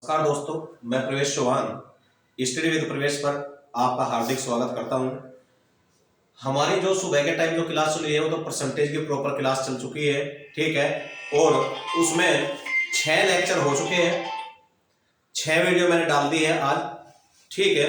नमस्कार दोस्तों, मैं प्रवेश चौहान स्टडी विद प्रवेश पर आपका हार्दिक स्वागत करता हूं। हमारी जो सुबह के टाइम जो क्लास चली है वो तो परसेंटेज की प्रॉपर क्लास चल चुकी है, ठीक है। और उसमें 6 लेक्चर हो चुके हैं, 6 वीडियो मैंने डाल दी है आज, ठीक है।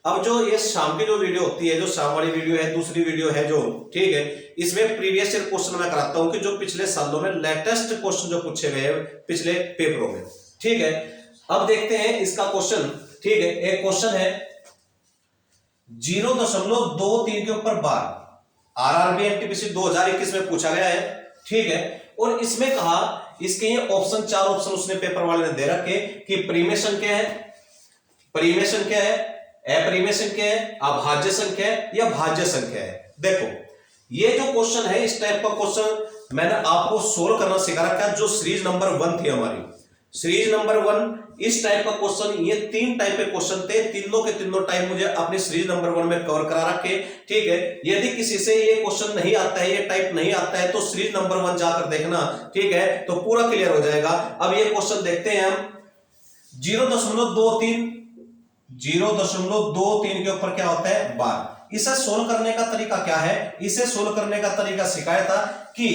अब जो ये शाम की जो वीडियो होती है, जो शाम वाली वीडियो है, दूसरी वीडियो है जो, ठीक है, इसमें प्रीवियस ईयर क्वेश्चन मैं कराता हूं कि जो पिछले सालों में लेटेस्ट क्वेश्चन जो पूछे गए हैं पिछले पेपरों में, ठीक है। अब देखते हैं इसका क्वेश्चन, ठीक है। एक क्वेश्चन है 0.23 के ऊपर बार आरआरबी एनटीपीसी 2021 में पूछा गया है, ठीक है। और इसमें कहा, इसके ये ऑप्शन 4 ऑप्शन उसने पेपर वाले ने दे रखे कि परिमेय संख्या है, परिमेय संख्या है, अपरिमेय संख्या है, अभाज्य संख्या है या भाज्य संख्या है। देखो ये जो क्वेश्चन है, इस टाइप का क्वेश्चन मैंने आपको सोल्व करना सिखा रखा है। जो सीरीज नंबर 1 थी हमारी, सीरीज नंबर 1, इस टाइप का क्वेश्चन, ये 3 टाइप के क्वेश्चन थे, तीनों के तीनों टाइप मुझे अपनी सीरीज नंबर 1 में कवर करा रखे, ठीक है। यदि किसी से ये क्वेश्चन नहीं आता है, ये टाइप नहीं आता है, तो सीरीज नंबर 1 जाकर देखना, ठीक है, तो पूरा क्लियर हो जाएगा। अब ये क्वेश्चन देखते हैं हम। 0.23 के ऊपर क्या होता है? बार। इसे सोल्व करने का तरीका क्या है? इसे सोल्व करने का तरीका सिखाया था कि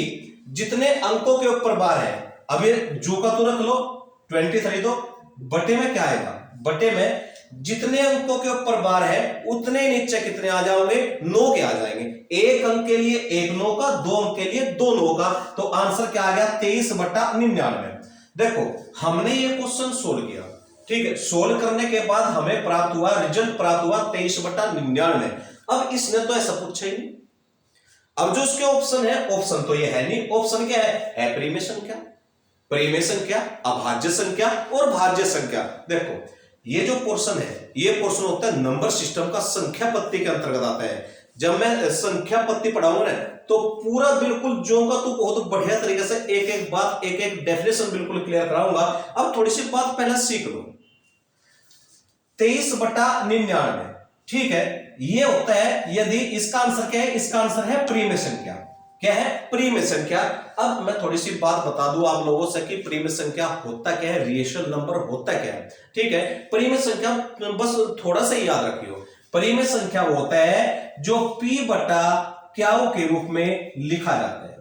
जितने अंकों के ऊपर बार है, अब ये जू का तो रख लो 23, तो बटे में क्या आएगा? बटे में जितने अंकों के ऊपर बार है उतने नीचे कितने आ जाओगे? 9 के आ जाएंगे। एक अंक के लिए 1 9 का, 2 अंक के लिए 2 9 का, तो आंसर क्या आ गया? 23/99। देखो हमने ये क्वेश्चन सोल्व किया, ठीक है। सोल्व करने के बाद हमें प्राप्त हुआ, रिजल्ट प्राप्त हुआ 23/99। अब इसने तो ऐसा पूछा ही नहीं। अब जो उसके ऑप्शन है, ऑप्शन तो ये है नहीं। ऑप्शन क्या है? अपरिमेय संख्या, परिमेय संख्या, अभाज्य संख्या और भाज्य संख्या। देखो ये जो पोर्शन है, ये पोर्शन होता है नंबर सिस्टम का, संख्या पत्ती के अंतर्गत आता है। जब मैं संख्या पत्ती पढ़ाऊंगा ना, तो पूरा बिल्कुल जो का तो बहुत बढ़िया तरीके से एक एक बात, एक एक डेफिनेशन बिल्कुल क्लियर कराऊंगा। अब थोड़ी सी बात पहले सीख लो। 23/99, ठीक है, ये होता है, यदि इसका आंसर क्या है? इसका आंसर है परिमेय संख्या। क्या है? परिमेय संख्या। अब मैं थोड़ी सी बात बता दूं आप लोगों से कि परिमेय संख्या होता क्या है, रिएशनल नंबर होता क्या है, ठीक है। परिमेय संख्या बस थोड़ा सा याद रखियो। परिमेय संख्या वो होता है जो p बटा क्यू के रूप में लिखा जाता है।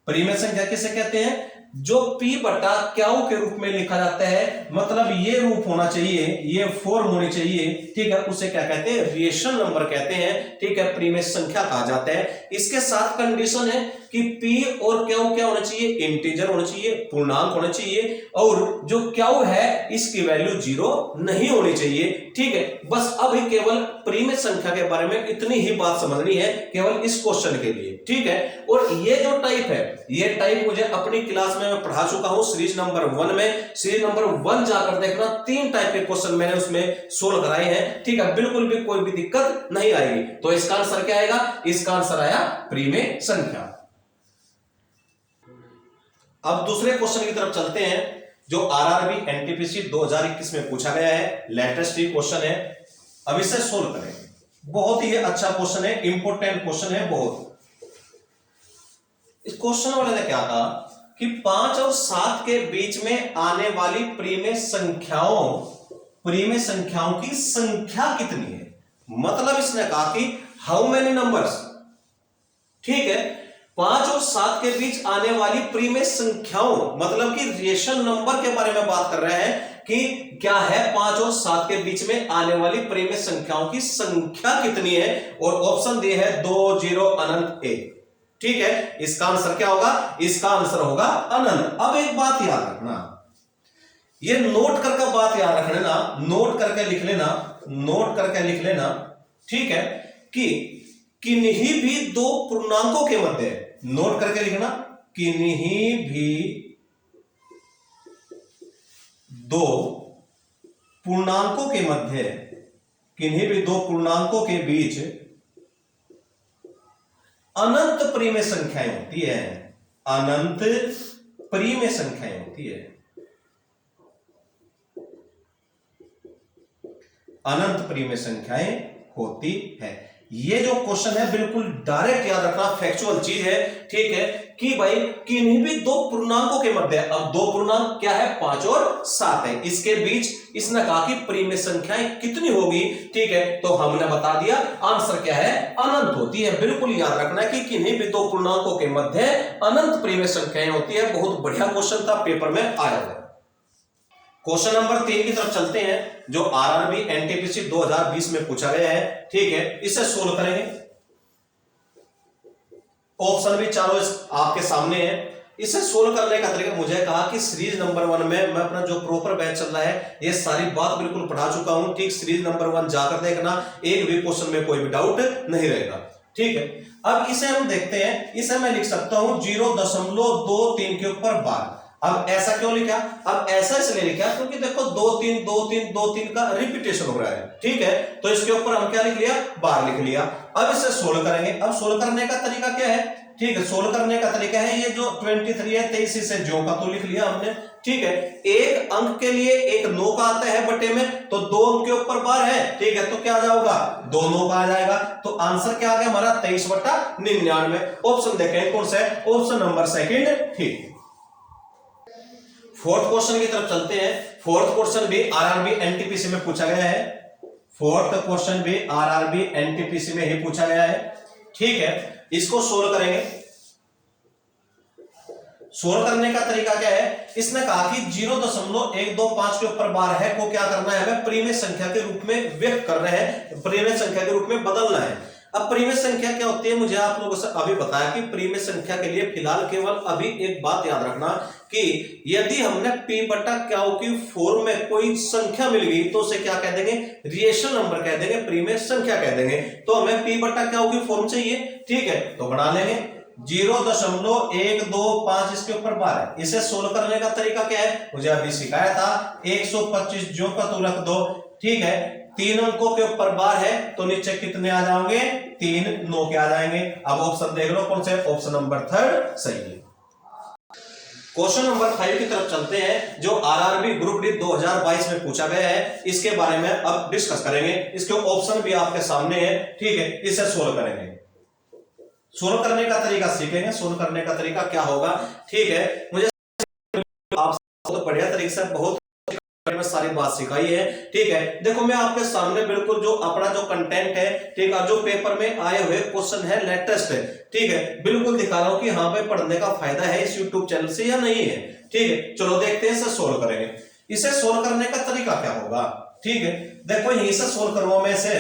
परिमेय संख्या किसे कहते हैं? जो p बटा क्यू के रूप में लिखा जाता है, मतलब ये रूप होना चाहिए, ये फॉर्म होनी चाहिए, ठीक है। उसे क्या कहते हैं? रिएशनल नंबर कहते हैं, ठीक है, परिमेय संख्या कहा जाता है। इसके साथ कंडीशन है कि p और q क्या होना चाहिए? इंटीजर होना चाहिए, पूर्णांक होना चाहिए, और जो q है इसकी वैल्यू 0 नहीं होनी चाहिए, ठीक है। बस अभी केवल परिमेय संख्या के बारे में इतनी ही बात समझनी है, केवल इस क्वेश्चन के लिए, ठीक है। और ये जो टाइप है, ये टाइप मुझे अपनी क्लास में मैं पढ़ा चुका हूं सीरीज नंबर 1 में। सीरीज नंबर 1 जाकर देखना, 3 टाइप के क्वेश्चन मैंने उसमें सोल्व कराए हैं, ठीक है। बिल्कुल भी कोई भी दिक्कत नहीं आएगी। तो इसका आंसर क्या आएगा? इसका आंसर आया परिमेय संख्या। अब दूसरे क्वेश्चन की तरफ चलते हैं, जो आरआरबी एनटीपीसी 2021 में पूछा गया है, लेटेस्ट ही क्वेश्चन है। अब इसे सोल्व करेंगे। बहुत ही अच्छा क्वेश्चन है, इंपॉर्टेंट क्वेश्चन है बहुत। इस क्वेश्चन वाले ने क्या कहा कि 5 और 7 के बीच में आने वाली परिमेय संख्याओं की संख्या कितनी है? मतलब इसने कहा कि हाउ मेनी नंबर्स, ठीक है। 5 और 7 के बीच आने वाली परिमेय संख्याओं, मतलब कि रेशनल नंबर के बारे में बात कर रहे हैं कि क्या है 5 और 7 के बीच में आने वाली परिमेय संख्याओं की संख्या कितनी है। और ऑप्शन दिए है 2 0 अनंत 1, ठीक है। इसका आंसर क्या होगा? इसका आंसर होगा अनंत। अब एक बात याद रखना, ये नोट करके बात याद रख लेना, नोट करके लिख लेना, नोट करके लिख लेना, ठीक है, कि किन्हीं भी 2 पूर्णांकों के मध्य, नोट करके लिखना, किन्हीं भी 2 पूर्णांकों के मध्य, किन्हीं भी 2 पूर्णांकों के बीच अनंत परिमेय संख्याएं होती है, अनंत परिमेय संख्याएं होती है, अनंत परिमेय संख्याएं होती है। ये जो क्वेश्चन है बिल्कुल डायरेक्ट याद रखना, फैक्चुअल चीज है, ठीक है, कि भाई किन्हीं भी दो पूर्णांकों के मध्य, अब दो पूर्णांक क्या है 5 और 7 है, इसके बीच इसने कहा कि प्रीम संख्याएं कितनी होगी, ठीक है, तो हमने बता दिया आंसर क्या है, अनंत होती है। बिल्कुल याद रखना है कि किन्हीं भी दो पूर्णांकों के मध्य अनंत प्रीम संख्याएं होती है। बहुत बढ़िया क्वेश्चन था, पेपर में आया है। क्वेश्चन नंबर 3 की तरफ चलते हैं, जो आरआरबी एनटीपीसी 2020 में पूछा गया है, ठीक है, इसे सोल्व करेंगे। ऑप्शन भी चारों आपके सामने है। इसे सोल्व करने का तरीका, मुझे कहा कि सीरीज नंबर 1 में मैं अपना जो प्रॉपर बैच चल रहा है ये सारी बात बिल्कुल पढ़ा चुका हूं, ठीक, सीरीज नंबर 1 जाकर देखना, एक भी क्वेश्चन में कोई भी डाउट नहीं रहेगा, ठीक है। अब इसे हम देखते हैं, इसे मैं लिख सकता हूं 0.23 के ऊपर 12। अब ऐसा क्यों लिखा, अब ऐसा इसलिए लिखा क्योंकि देखो 2 3 2 3 2 3 का रिपीटेशन हो रहा है, ठीक है, तो इसके ऊपर हम क्या लिख लिया, 12 लिख लिया। अब इसे सोल्व करेंगे। अब सोल्व करने का तरीका क्या है, ठीक है, सोल्व करने का तरीका है ये जो 23 है 23 से ज्यों का तो लिख लिया हमने, ठीक है। एक अंक के लिए एक 9 का आता है बटे में, तो 2 अंक के ऊपर 12 है, ठीक है, तो क्या आ जाएगा 2 9 का आ जाएगा, तो आंसर क्या आ गया हमारा 23/99। ऑप्शन देखें कौन सा है, ऑप्शन नंबर सेकंड, ठीक। फोर्थ क्वेश्चन की तरफ चलते हैं। फोर्थ क्वेश्चन भी आरआरबी एनटीपीसी में पूछा गया है, फोर्थ क्वेश्चन भी आरआरबी एनटीपीसी में ही पूछा गया है, ठीक है। इसको सोल्व करेंगे। सोल्व करने का तरीका क्या है, इसने कहा कि 0.125 के ऊपर 12 है को क्या करना है, हमें प्रीमिय संख्या के रूप में व्यक्त कर रहे हैं, प्रीमिय संख्या के रूप में बदलना है। अब प्रीमिय संख्या क्या होती है, मुझे आप लोगों से अभी बताया कि प्रीमिय संख्या के लिए फिलहाल केवल अभी एक बात याद रखना कि यदि हमने p बटा क्यू की फॉर्म में कोई संख्या मिल गई तो उसे क्या कह देंगे, रिएशन नंबर कह देंगे, प्रीमिय संख्या कह देंगे। तो हमें p बटा क्यू की फॉर्म चाहिए, ठीक है, तो बना लेंगे 0.125 इसके ऊपर 12। इसे सोल्व करने का तरीका क्या है, मुझे अभी सिखाया था, 125 जो का तो रख दो, ठीक है, 3 अंकों के ऊपर 12 है तो नीचे कितने आ जाओगे, 3 9 के आ जाएंगे। अब ऑप्शन देख लो कौन सा है, ऑप्शन नंबर 3 सही है। क्वेश्चन नंबर 5 की तरफ चलते हैं, जो आरआरबी ग्रुप डी 2022 में पूछा गया है, इसके बारे में अब डिस्कस करेंगे। इसके ऑप्शन भी आपके सामने है, ठीक है, इसे सोल्व करेंगे। सोल्व करने का तरीका सीखेंगे, सोल्व करने का तरीका क्या होगा, ठीक है, मुझे आप बहुत बढ़िया तरीके से बहुत में सारी बात सिखाई है, ठीक है। देखो मैं आपके सामने बिल्कुल जो अपना जो कंटेंट है, ठीक है, जो पेपर में आए हुए क्वेश्चन है लेटेस्ट है, ठीक है, बिल्कुल दिखा रहा हूं कि हाँ भाई पढ़ने का फायदा है इस YouTube चैनल से या नहीं है, ठीक है। चलो देखते हैं, इसे सोल्व करेंगे। इसे सोल्व करने का तरीका क्या होगा, ठीक है, देखो यहीं से सोल्व करवा में से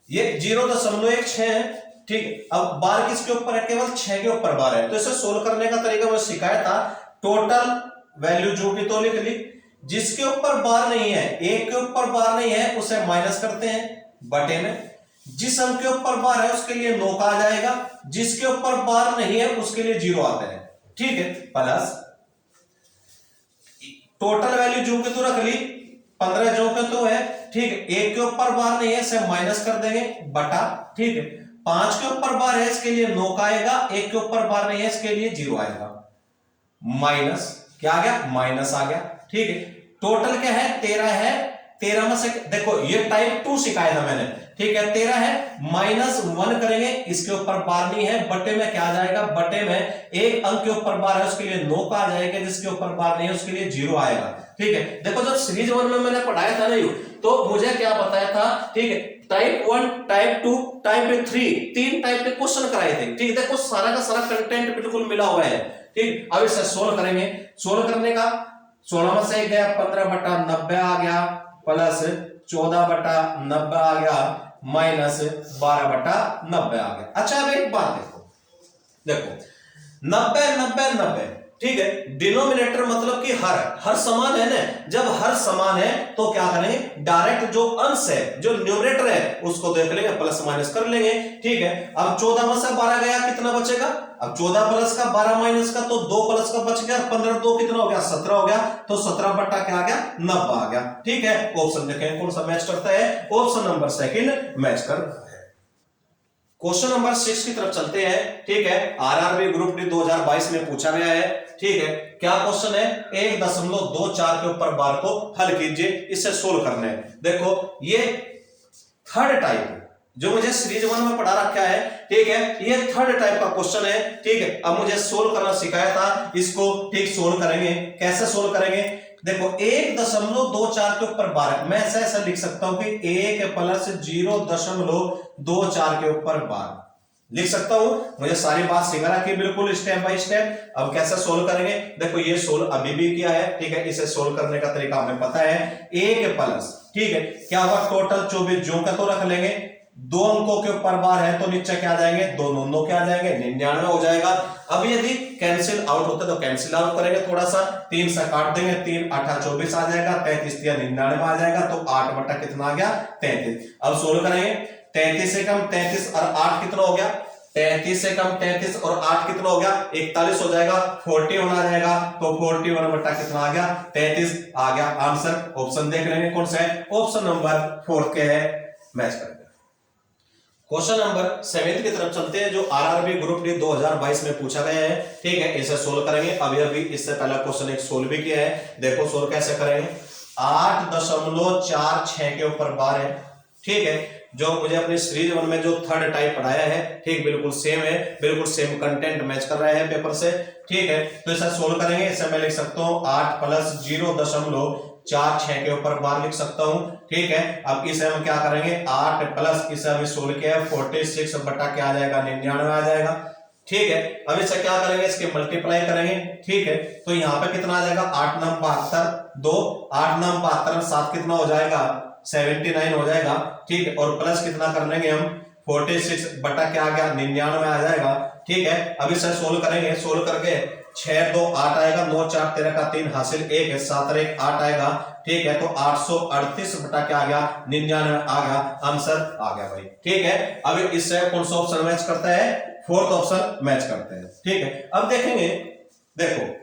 ये 0.16 है, ठीक है। अब 12 किसके ऊपर है, केवल 6 के ऊपर 12 है, तो इसे सोल्व करने का तरीका मैं सिखाया था, टोटल वैल्यू जो भी तो लिख ली, जिसके ऊपर 12 नहीं है, 1 के ऊपर 12 नहीं है उसे माइनस करते हैं बटे में, जिस अंक के ऊपर 12 है उसके लिए 9 का आ जाएगा, जिसके ऊपर 12 नहीं है उसके लिए 0 आता है, ठीक है, प्लस टोटल वैल्यू जो के तो रख ली 15 जो के तो है, ठीक है, 1 के ऊपर 12 नहीं है इसे माइनस कर देंगे बटा, ठीक है, 5 के ऊपर 12 है इसके लिए 9 का आएगा, 1 के ऊपर 12 नहीं है इसके लिए 0 आएगा, माइनस क्या आ गया, माइनस आ गया, ठीक है। टोटल क्या है 13 है, 13 में से देखो ये टाइप 2 सिखाया था मैंने, ठीक है, 13 है, -1 करेंगे, इसके ऊपर 12 नहीं है, बटे में क्या आ जाएगा, बटे में एक अंक के ऊपर 12 है उसके लिए 9 का आ जाएगा, जिसके ऊपर 12 नहीं है उसके लिए 0 आएगा, ठीक है। देखो जब सीरीज 1 में मैंने पढ़ाया था ना तो मुझे क्या बताया था, ठीक है, टाइप 1 टाइप 2 टाइप 3 3 टाइप के क्वेश्चन कराए थे, ठीक है, देखो सारा का सारा कंटेंट बिल्कुल मिला हुआ है, ठीक। अब इसे सोल्व करेंगे। सोल्व करने का 16 में से गया 15/90 आ गया, प्लस 14/90 आ गया, माइनस 12/90 आ गया। अच्छा अब एक बात देखो 90 90 90, ठीक है, डिनोमिनेटर मतलब कि हर समान है ना, जब हर समान है तो क्या करेंगे, डायरेक्ट जो अंश है जो न्यूमरेटर है उसको देख लेंगे, प्लस माइनस कर लेंगे, ठीक है। अब 14 में से 12 गया, कितना बचेगा, अब 14 प्लस का 12 माइनस का तो 2 प्लस का बच गया, 15 2 कितना हो गया, 17 हो गया, तो 17 बट्टा क्या आ गया, 90 आ गया, ठीक है। ऑप्शन देखें कौन सा मैच करता है, ऑप्शन नंबर सेकंड मैच करता है। क्वेश्चन नंबर 6 की तरफ चलते हैं, ठीक है, आरआरबी ग्रुप डी 2022 में पूछा गया है, ठीक है। क्या क्वेश्चन है, 1.24 के ऊपर 12 को हल कीजिए, इसे सोल्व करना है। देखो ये थर्ड टाइप, जो मुझे सीरीज 1 में पढ़ा रखा है, ठीक है, ये थर्ड टाइप का क्वेश्चन है, ठीक है। अब मुझे सोल्व करना सिखाया था, इसको ठीक सोल्व करेंगे। कैसे सोल्व करेंगे, देखो 1.24 के ऊपर 12, मैं ऐसा लिख सकता हूं कि 1 प्लस 0.24 के ऊपर 12 लिख सकता हूं। मुझे सारी बात सिखा रखी है बिल्कुल स्टेप बाय स्टेप। अब कैसे सोल्व करेंगे, देखो ये सोल्व अभी भी किया है, ठीक है, इसे सोल्व करने का तरीका हमें पता है। 1 प्लस, ठीक है, क्या होगा, टोटल 24 जो का तो रख लेंगे, 2 अंकों के ऊपर बार है तो नीचे क्या आ जाएंगे, 2 नौ क्या आ जाएंगे, 99 हो जाएगा। अब यदि कैंसिल आउट होता है तो कैंसिल आउट करेंगे थोड़ा सा, 3 से काट देंगे, 3 8 24 आ जाएगा, 33 या 99 आ जाएगा, तो 8 बटा कितना आ गया, 33। अब सोल्व करेंगे, 33 से कम 33 और 8 कितना हो गया, 33 से कम 33 और 8 कितना हो गया, 41 हो जाएगा, 41 आ जाएगा, तो 41 बटा कितना आ गया, 33 आ गया। आंसर ऑप्शन देख लेंगे कौन सा है, ऑप्शन नंबर 4 के है, मैच करेंगे। क्वेश्चन नंबर 7 की तरफ चलते हैं, जो आरआरबी ग्रुप डी 2022 में पूछा गया है, ठीक है, इसे सोल्व करेंगे। अभी इससे पहला क्वेश्चन एक सोल्व भी किया है, देखो सोल्व कैसे करेंगे। 8.46 के ऊपर 12 है, ठीक है, जो मुझे अपनी सीरीज 1 में जो थर्ड टाइप पढ़ाया है, ठीक, बिल्कुल सेम है, बिल्कुल सेम कंटेंट मैच कर रहा है पेपर से, ठीक है। तो इसे सोल्व करेंगे, इसे मैं लिख सकता हूं 8 प्लस 0.46 के ऊपर 12 लिख सकता हूं, ठीक है। अब इसे हम क्या करेंगे, 8 प्लस इसे अभी सोल्व किया है, 46 बटा क्या आ जाएगा, 99 आ जाएगा, ठीक है। अब इसे क्या करेंगे, इसके मल्टीप्लाई करेंगे, ठीक है, तो यहाँ पे कितना आ जाएगा, 8 9 72, 2 8 9 72 7 कितना हो जाएगा, 79 हो जाएगा, ठीक है। और प्लस कितना कर लेंगे हम, 46 बटा क्या आ गया, 99 आ जाएगा, ठीक है। अब इसे सोल्व करेंगे, सोल्व करके 6 2 8 आएगा, 9 4 13 का 3 हासिल 1 है, 7 और 1 8 आएगा, ठीक है। तो 838 बटा क्या आ गया, 99 आ गया, आंसर आ गया भाई, ठीक है। अब इससे कौन सा ऑप्शन मैच करता है, 4th ऑप्शन मैच करते हैं, ठीक है। अब देखेंगे, देखो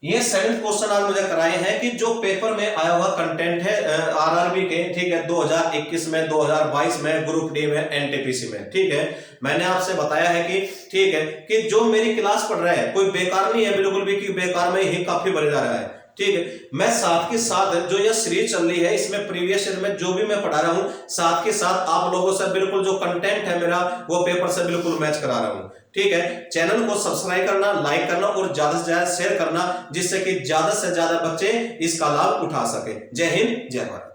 ये 7th क्वेश्चन आज मुझे कराए हैं कि जो पेपर में आया हुआ कंटेंट है आरआरबी के, ठीक है, 2021 में, 2022 में, ग्रुप डी में, एनटीपीसी में, ठीक है। मैंने आपसे बताया है कि, ठीक है, कि जो मेरी क्लास पढ़ रहा है कोई बेकार नहीं है बिल्कुल भी, कि बेकार में ही काफी बढ़ जा रहा है, ठीक है। मैं साथ के साथ जो यह सीरीज चल रही है, इसमें प्रीवियस ईयर में जो भी मैं पढ़ा रहा हूं, साथ के साथ आप लोगों से बिल्कुल जो कंटेंट है मेरा, वो पेपर से बिल्कुल मैच करा रहा हूं, ठीक है। चैनल को सब्सक्राइब करना, लाइक करना और ज्यादा से ज्यादा शेयर करना, जिससे कि ज्यादा से ज्यादा बच्चे इसका लाभ उठा सके। जय हिंद, जय भारत।